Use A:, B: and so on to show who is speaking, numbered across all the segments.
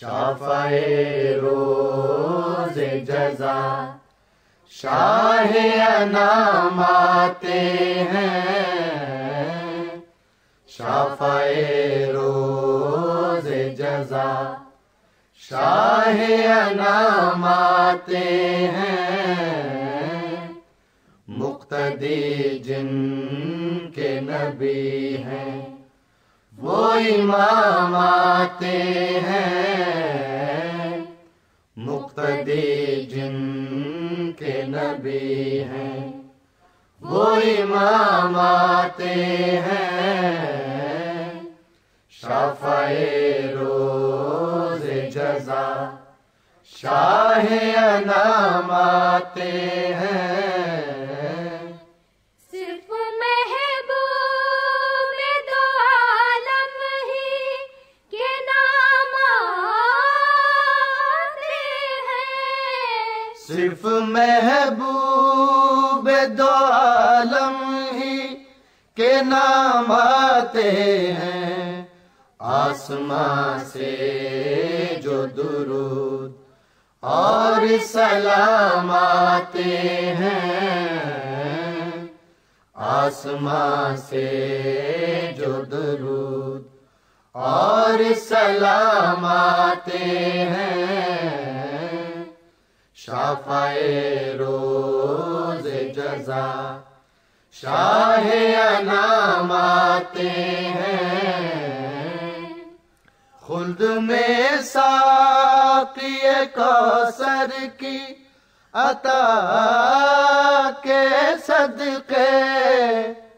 A: شافع روز جزا شاہ انام آتے ہیں، شافع روز جزا شاہ انام آتے ہیں، مقتدی جن کے نبی ہیں وہ امام آتے ہیں، مقتدی جن کے نبی ہیں وہ امام آتے ہیں، شافع روز جزا شاہ انام آتے ہیں۔ صرف محبوب دو عالم ہی کے نام آتے ہیں، آسمان سے جو درود اور سلام آتے ہیں، آسمان سے جو درود اور سلام آتے ہیں، شافع روز جزا شاہ انام آتے ہیں، خلد میں ساقی کوثر کی عطا کے صدقے،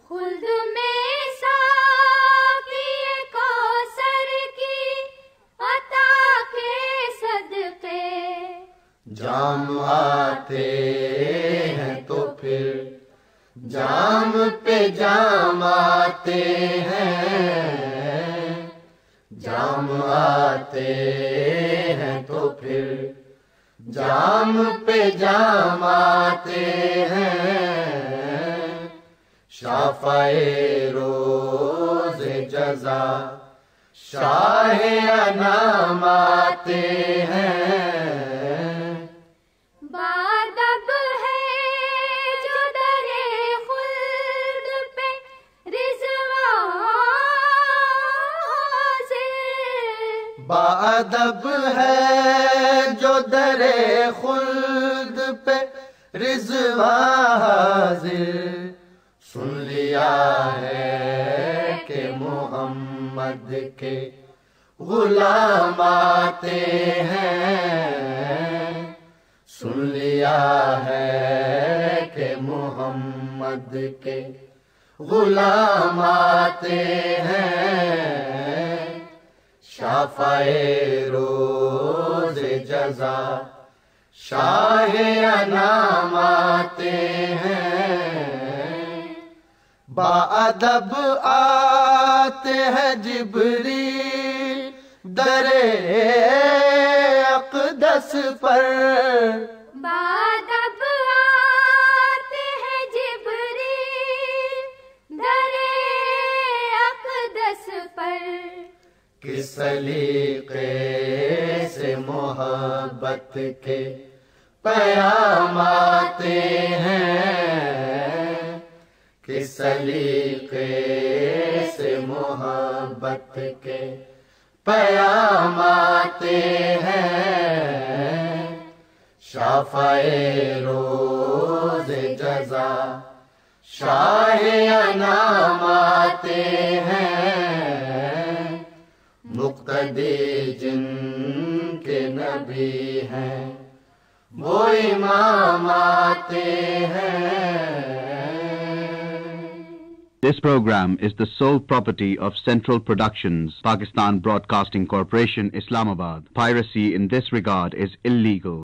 B: خلد میں ساقی کوثر کی عطا کے صدقے،
A: جام آتے ہیں تو پھر جام پہ جام آتے ہیں، جام آتے ہیں تو پھر جام پہ جام آتے ہیں، شافع روز جزا شاہ انام آتے ہیں،
B: بادب ہے جو در خلد پہ رضوان حاضر،
A: بادب ہے جو در خلد پہ رضوان حاضر، سن لیا ہے کہ محمد کے غلام آتے ہیں، سن لیا ہے کہ محمد کے غلام آتے ہیں، شافع روز جزا شاہ انام آتے ہیں، باادب آتے ہیں جبریل در اقدس پر،
B: بادب آتے ہیں جبریل در اقدس پر،
A: کس سلیقے سے محبت کے پیام آتے ہیں، کس سلیقے سے محبت کے پیام آتے ہیں، شافع روز جزا شاہ انام آتے ہیں، مقتدی جن کے نبی ہیں وہ امام آتے ہیں۔
C: This program is the sole property of Central Productions, Pakistan Broadcasting Corporation, Islamabad. Piracy in this regard is illegal.